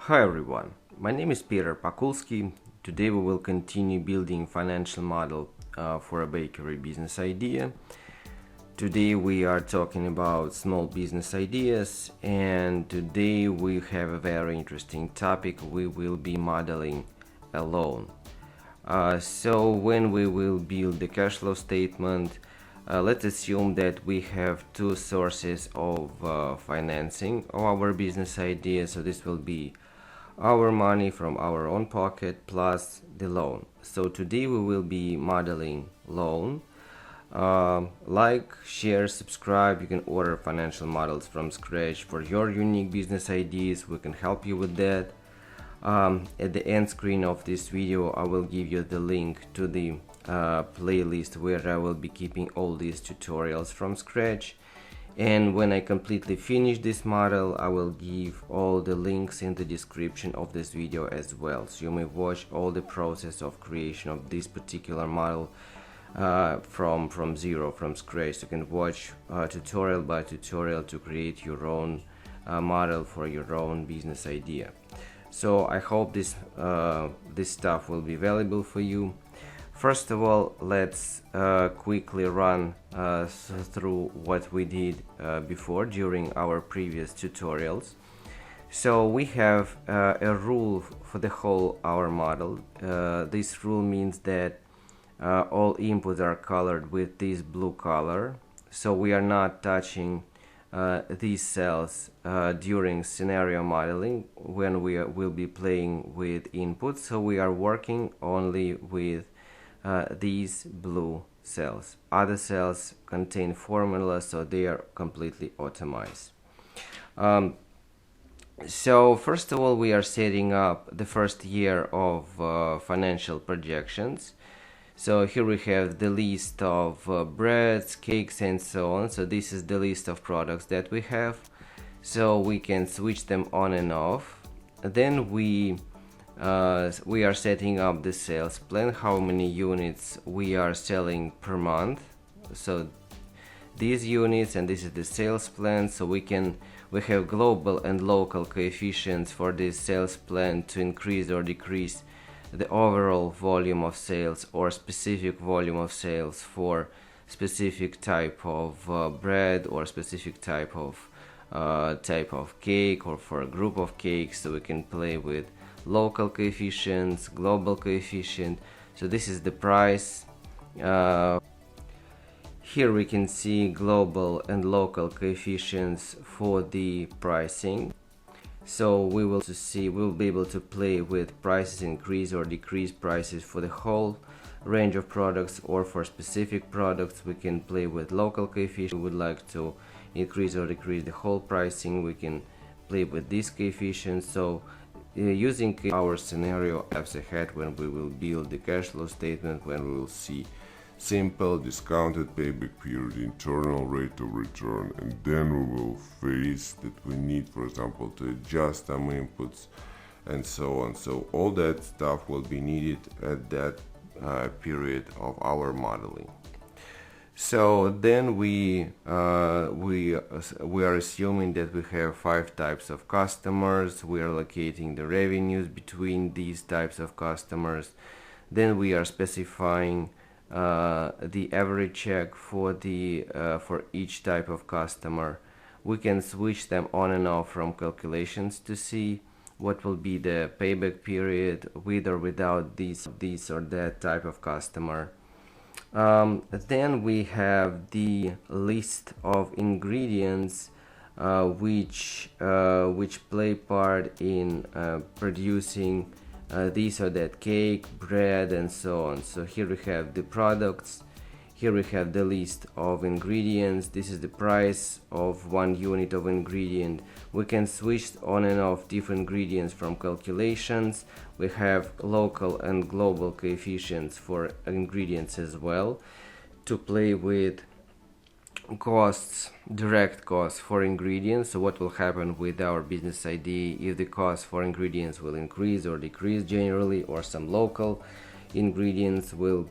Hi everyone, my name is Piterpakulski. Today we will continue building financial model for a bakery business idea. Today we are talking about small business ideas, and today we have a very interesting topic. We will be modeling a loan. So when we will build the cash flow statement, let's assume that we have two sources of financing of our business idea. So this will be our money from our own pocket plus the loan. So today we will be modeling loan. Like, share, subscribe. You can order financial models from scratch for your unique business ideas. We can help you with that. At the end screen of this video, I will give you the link to the playlist where I will be keeping all these tutorials from scratch. And when I completely finish this model, I will give all the links in the description of this video as well. So you may watch all the process of creation of this particular model from zero, from scratch. You can watch tutorial by tutorial to create your own model for your own business idea. So I hope this stuff will be valuable for you. First of all, let's quickly run through what we did before during our previous tutorials. So we have a rule for the whole our model. This rule means that all inputs are colored with this blue color. So we are not touching these cells during scenario modeling when we will be playing with inputs. So we are working only with these blue cells. Other cells contain formulas, so they are completely automized. So first of all, we are setting up the first year of financial projections. So here we have the list of breads, cakes, and so on. So this is the list of products that we have. So we can switch them on and off. Then we are setting up the sales plan, how many units we are selling per month. So these units, and this is the sales plan. So we have global and local coefficients for this sales plan to increase or decrease the overall volume of sales or specific volume of sales for specific type of bread or specific type of cake, or for a group of cakes. So we can play with local coefficients, global coefficient. So this is the price. Here we can see global and local coefficients for the pricing. So we'll be able to play with prices, increase or decrease prices for the whole range of products, or for specific products we can play with local coefficients. We would like to increase or decrease the whole pricing, we can play with these coefficients. So using our scenario apps ahead, when we will build the cash flow statement, when we will see simple discounted payback period, internal rate of return, and then we will face that we need, for example, to adjust some inputs and so on. So all that stuff will be needed at that period of our modeling. So then we are assuming that we have 5 types of customers. We are allocating the revenues between these types of customers. Then we are specifying the average check for each type of customer. We can switch them on and off from calculations to see what will be the payback period with or without this or that type of customer. Then we have the list of ingredients which play part in producing this or that cake, bread, and so on. So here we have the products, here we have the list of ingredients. This is the price of 1 unit of ingredient. We can switch on and off different ingredients from calculations. We have local and global coefficients for ingredients as well, to play with costs, direct costs for ingredients. So what will happen with our business idea if the cost for ingredients will increase or decrease generally, or some local ingredients will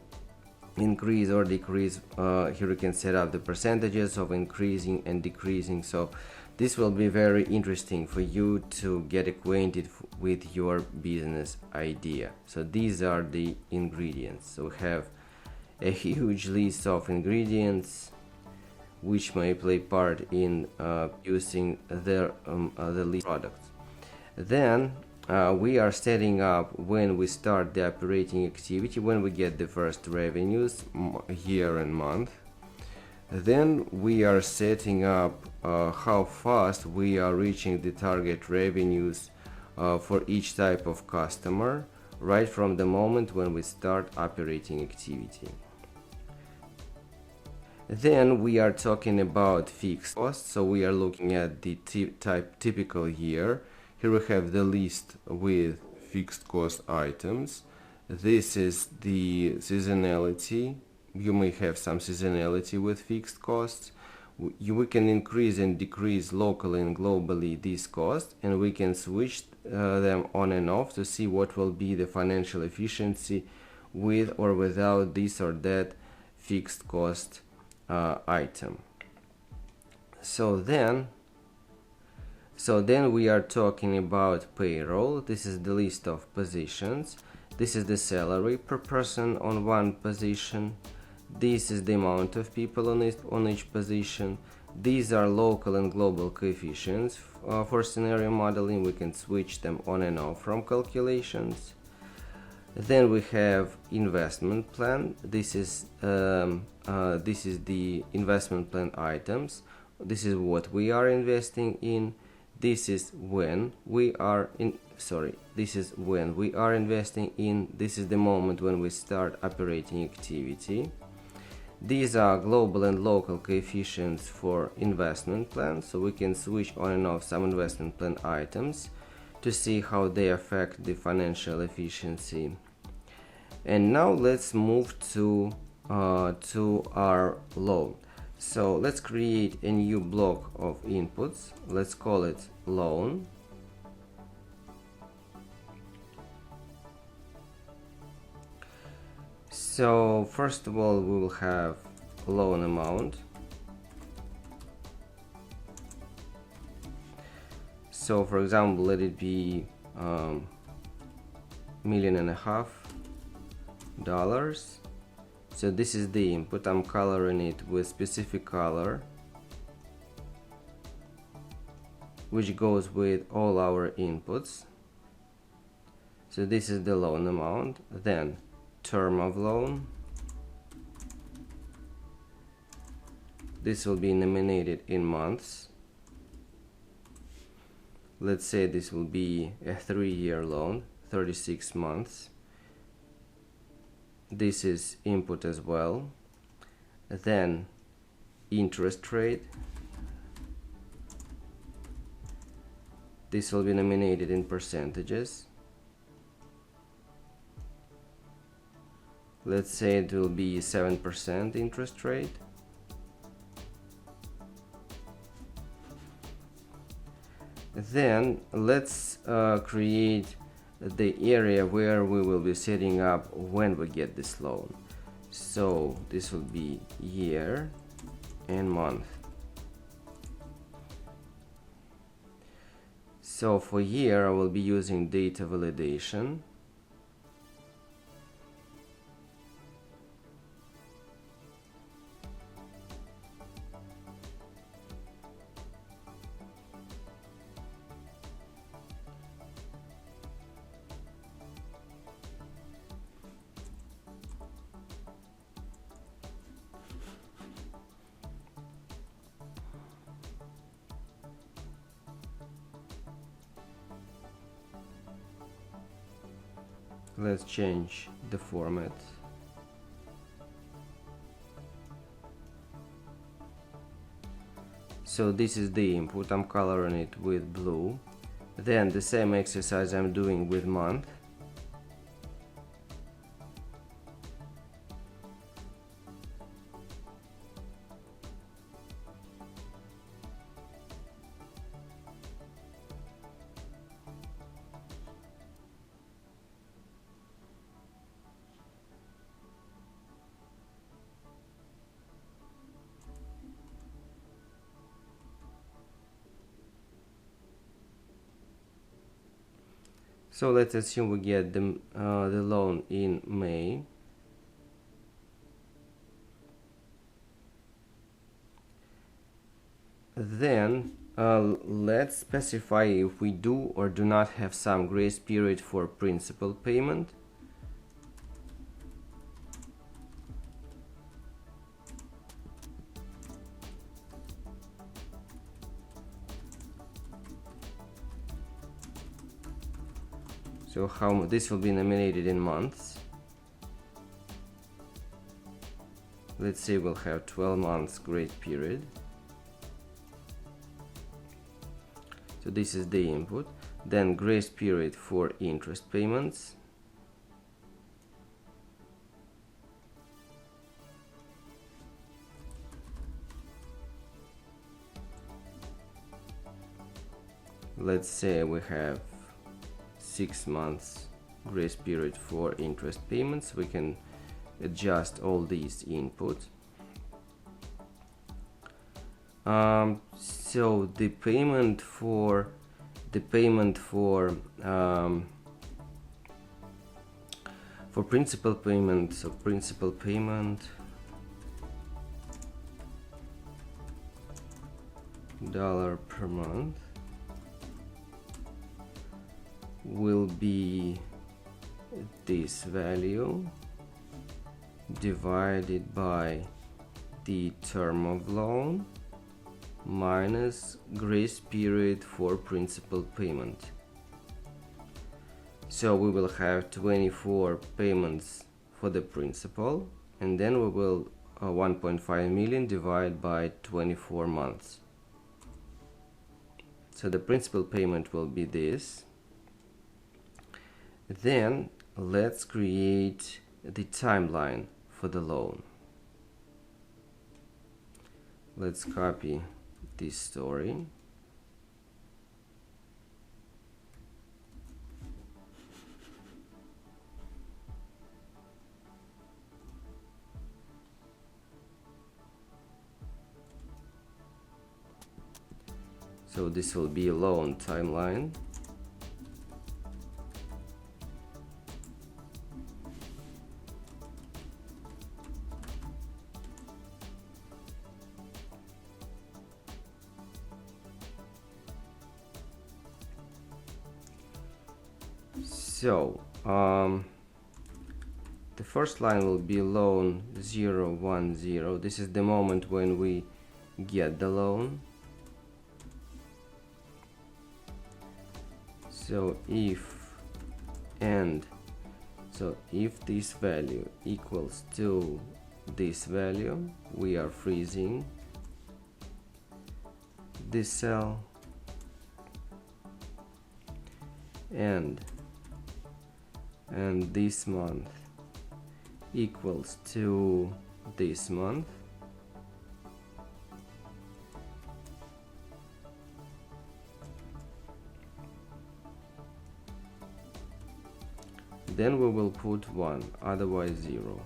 increase or decrease. Here we can set up the percentages of increasing and decreasing. So This will be very interesting for you to get acquainted with your business idea. So these are the ingredients. So we have a huge list of ingredients which may play part in using the list products. Then we are setting up when we start the operating activity, when we get the first revenues, year and month. Then we are setting up how fast we are reaching the target revenues for each type of customer, right from the moment when we start operating activity. Then we are talking about fixed costs, so we are looking at the typical year. Here we have the list with fixed cost items. This is the seasonality. You may have some seasonality with fixed costs. We can increase and decrease locally and globally these costs, and we can switch them on and off to see what will be the financial efficiency with or without this or that fixed cost item. So then we are talking about payroll. This is the list of positions. This is the salary per person on one position. This is the amount of people on each position. These are local and global coefficients for scenario modeling. We can switch them on and off from calculations. Then we have investment plan. This is the investment plan items. This is what we are investing in. This is when we are investing in. This is the moment when we start operating activity. These are global and local coefficients for investment plans, so we can switch on and off some investment plan items to see how they affect the financial efficiency. And now let's move to our loan. So let's create a new block of inputs. Let's call it loan. So first of all, we will have loan amount. So for example, let it be $1.5 million. So this is the input. I'm coloring it with specific color which goes with all our inputs. So this is the loan amount. Then term of loan. This will be nominated in months. Let's say this will be a 3-year loan, 36 months. This is input as well. Then interest rate. This will be nominated in percentages. Let's say it will be 7% interest rate. Then let's create the area where we will be setting up when we get this loan. So this will be year and month. So for year I will be using data validation. Let's change the format. So this is the input. I'm coloring it with blue. Then the same exercise I'm doing with month. So let's assume we get the loan in May. Then let's specify if we do or do not have some grace period for principal payment. So how this will be nominated in months. Let's say we'll have 12 months grace period. So this is the input. Then grace period for interest payments. Let's say we have 6 months grace period for interest payments. We can adjust all these inputs. So the payment for principal payment, so principal payment dollar per month will be this value divided by the term of loan minus grace period for principal payment. So we will have 24 payments for the principal, and then we will 1.5 million divided by 24 months. So the principal payment will be this. Then let's create the timeline for the loan. Let's copy this story. So this will be a loan timeline. So the first line will be loan 010. This is the moment when we get the loan. So if this value equals to this value, we are freezing this cell, and this month equals to this month, then we will put 1, otherwise 0.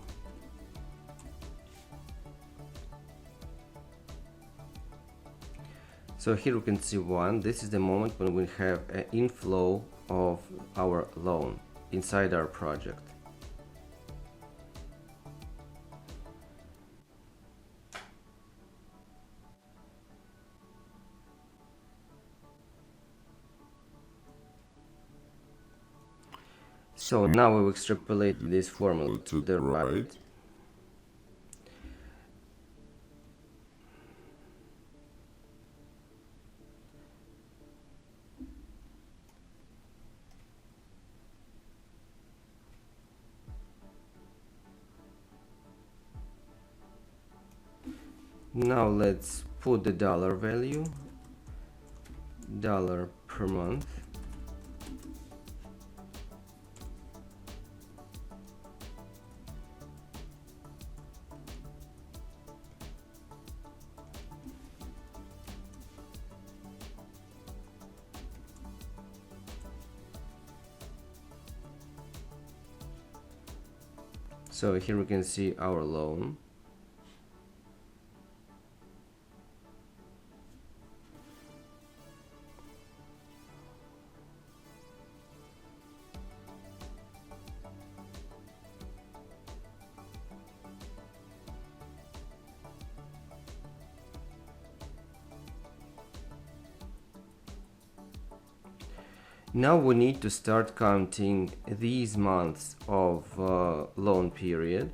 So here we can see 1. This is the moment when we have an inflow of our loan inside our project. So now we will extrapolate this formula to the right. Now let's put the dollar value, dollar per month. So here we can see our loan. Now we need to start counting these months of loan period.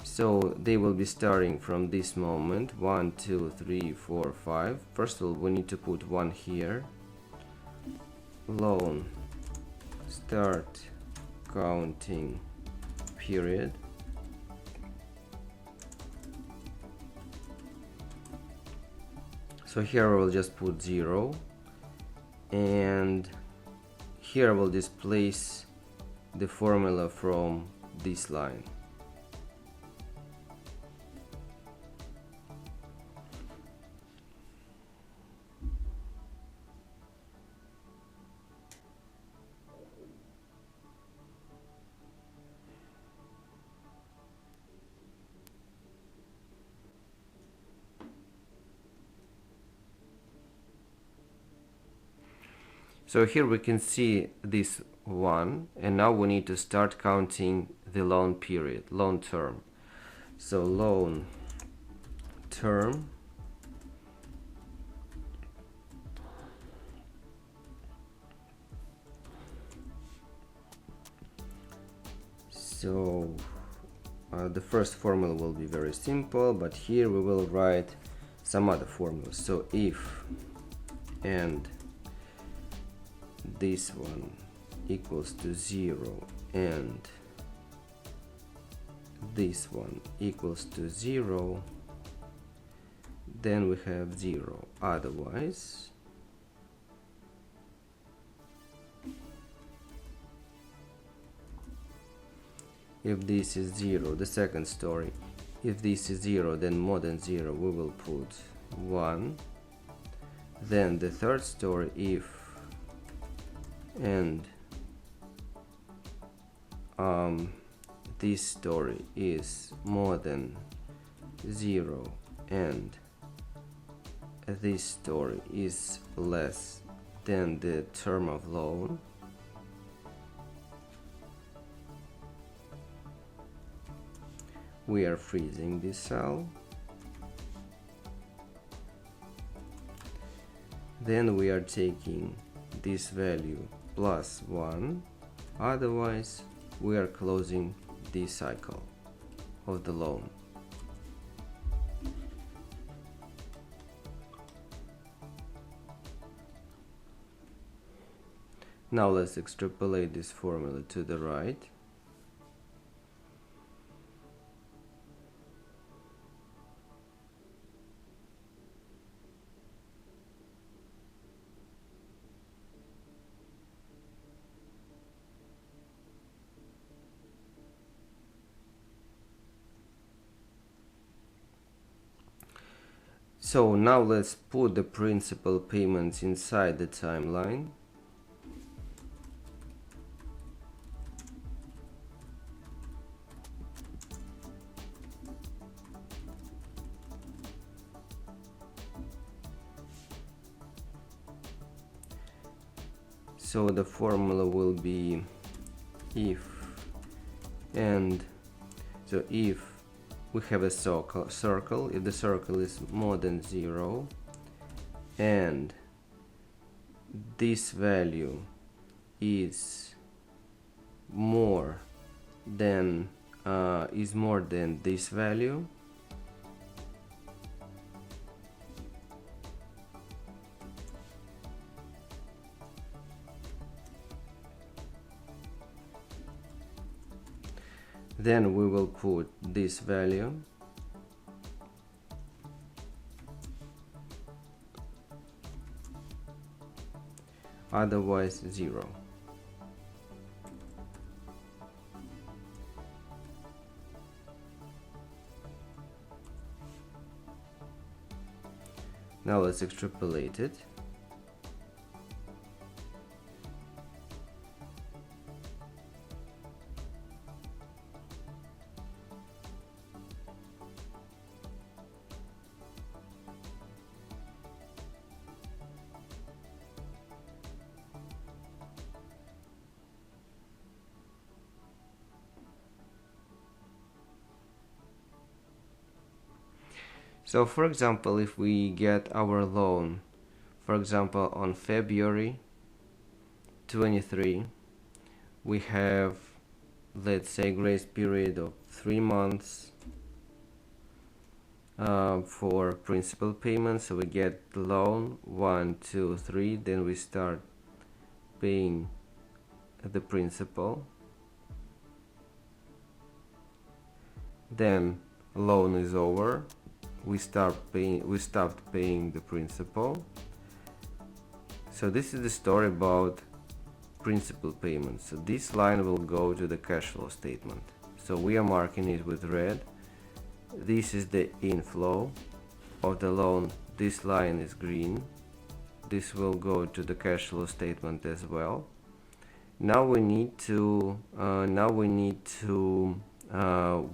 So they will be starting from this moment, 1, 2, 3, 4, 5. First of all, we need to put 1 here. Loan start counting period. So here I will just put 0, and here I will displace the formula from this line. So here we can see this 1, and now we need to start counting the loan period, loan term. So loan term the first formula will be very simple, but here we will write some other formulas. So if and this one equals to 0 and this one equals to 0, then we have 0. Otherwise, if this is 0, the second story, if this is 0, then more than 0, we will put 1. Then the third story, if and this story is more than 0 and this story is less than the term of loan, we are freezing this cell. Then we are taking this value plus 1, otherwise we are closing this cycle of the loan. Now let's extrapolate this formula to the right. So now let's put the principal payments inside the timeline. So the formula will be if and so if we have a circle, if the circle is more than 0 and this value is more than this value, then we will put this value, otherwise 0. Now let's extrapolate it. So for example, if we get our loan, for example, on February 23, we have, let's say, grace period of 3 months for principal payment. So we get the loan 1, 2, 3, then we start paying the principal. Then loan is over, we stopped paying the principal. So this is the story about principal payments. So this line will go to the cash flow statement. So we are marking it with red. This is the inflow of the loan. This line is green. This will go to the cash flow statement as well. Now we need to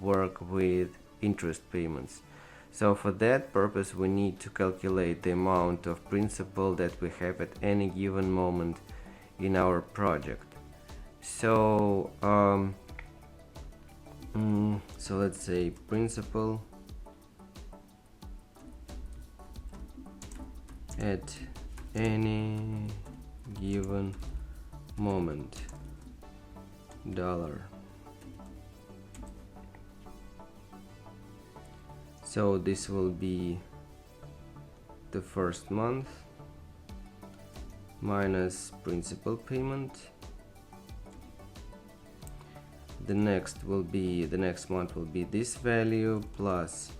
work with interest payments. So for that purpose, we need to calculate the amount of principal that we have at any given moment in our project. So so let's say principal at any given moment, dollar. So this will be the first month minus principal payment. The next month will be this value plus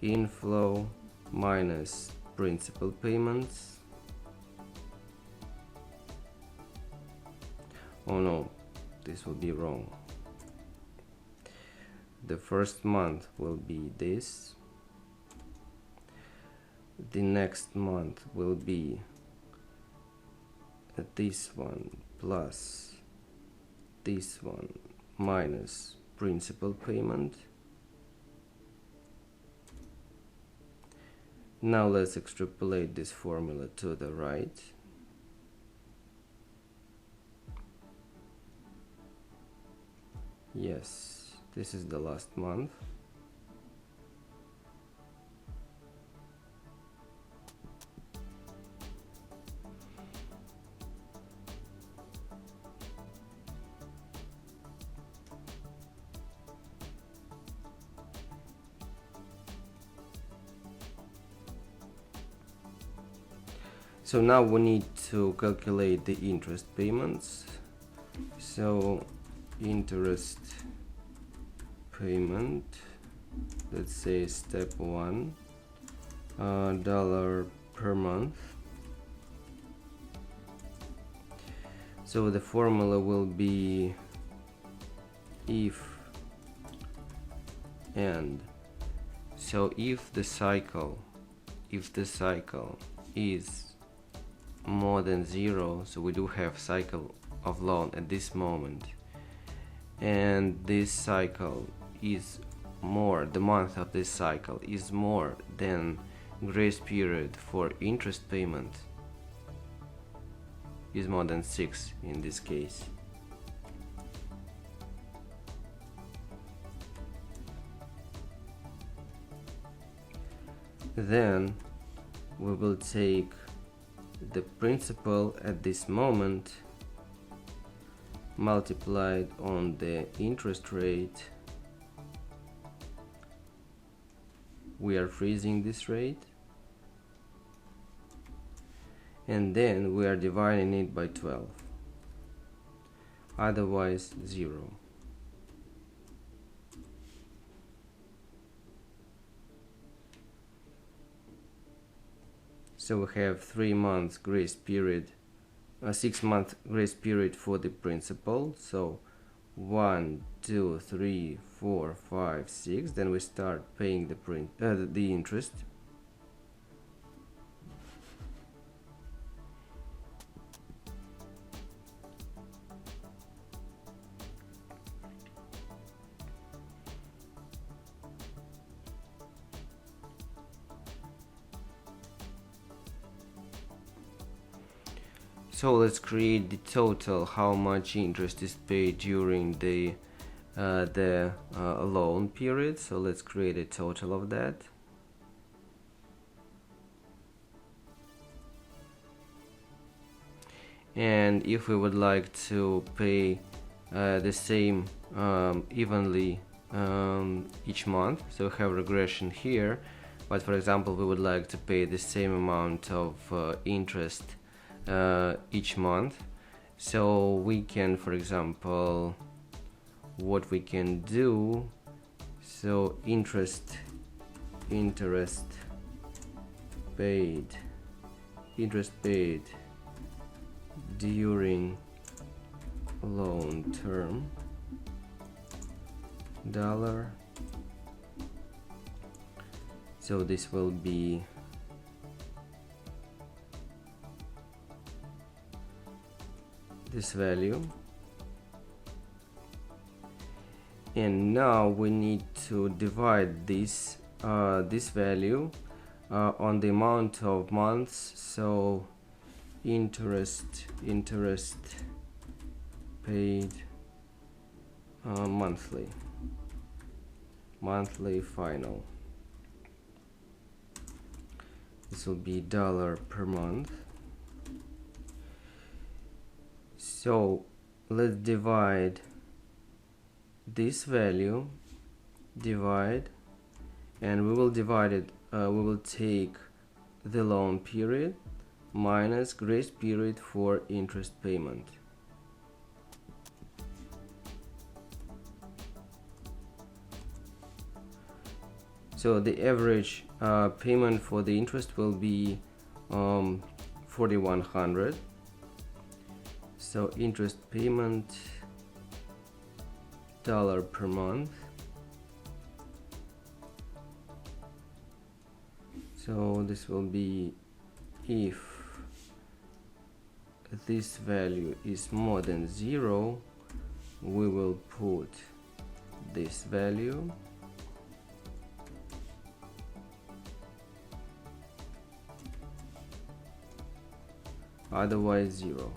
inflow minus principal payments. Oh no, this will be wrong. The first month will be this. The next month will be this one plus this one minus principal payment. Now let's extrapolate this formula to the right. Yes, this is the last month. So now we need to calculate the interest payments. So interest payment, let's say step 1, dollar per month. So the formula will be if and. So if the cycle is more than 0, so we do have cycle of loan at this moment, and this cycle is more, the month of this cycle is more than grace period for interest payment is more than 6 in this case. Then we will take the principal at this moment multiplied on the interest rate. We are freezing this rate, and then we are dividing it by 12, otherwise 0. So we have 3 months grace period, 6 month grace period for the principal. So 1, 2, 3, 4, 5, 6. Then we start paying the interest. So let's create the total, how much interest is paid during the loan period. So let's create a total of that. And if we would like to pay the same evenly each month, so we have regression here, but for example we would like to pay the same amount of interest each month, so we can, for example, what we can do, so interest paid during loan term dollar, so this will be this value. And now we need to divide this value on the amount of months, so interest paid monthly final. This will be dollar per month. So let's divide this value, and we will divide it, we will take the loan period minus grace period for interest payment. So the average payment for the interest will be 4,100. So interest payment dollar per month. So this will be, if this value is more than 0, we will put this value, otherwise 0.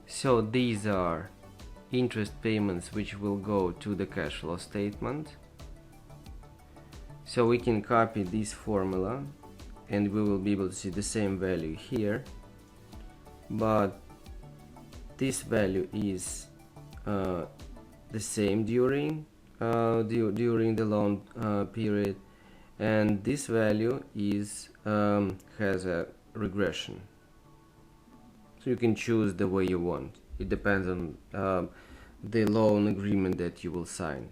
So these are interest payments which will go to the cash flow statement. So we can copy this formula and we will be able to see the same value here, but this value is the same during the loan period, and this value is has a regression. So you can choose the way you want. It depends on the loan agreement that you will sign.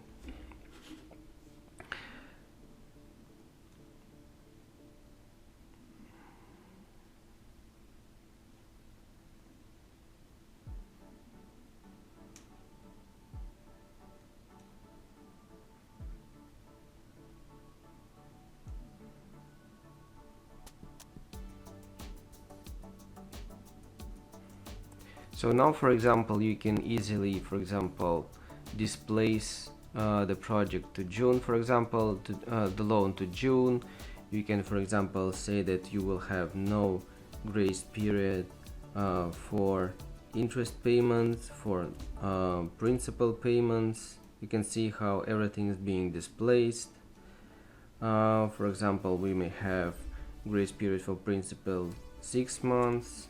So now, for example, you can easily, for example, displace the project to June, for example, to the loan to June. You can, for example, say that you will have no grace period for interest payments, for principal payments. You can see how everything is being displaced. For example, we may have grace period for principal 6 months,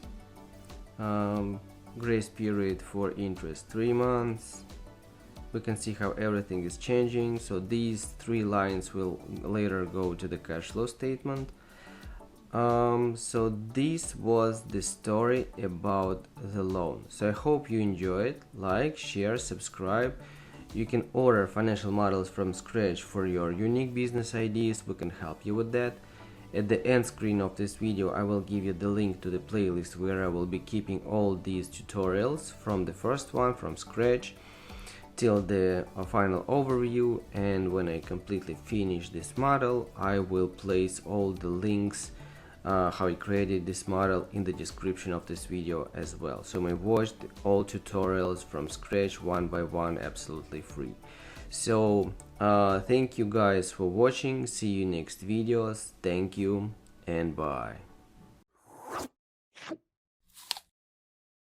grace period for interest 3 months. We can see how everything is changing. So these 3 lines will later go to the cash flow statement. So this was the story about the loan. So I hope you enjoy it. Like, share, subscribe. You can order financial models from scratch for your unique business ideas. We can help you with that. At the end screen of this video, I will give you the link to the playlist where I will be keeping all these tutorials, from the first one from scratch till the final overview. And when I completely finish this model, I will place all the links how I created this model in the description of this video as well. So you may watch all tutorials from scratch one by one absolutely free. So thank you guys for watching. See you next videos. Thank you and bye.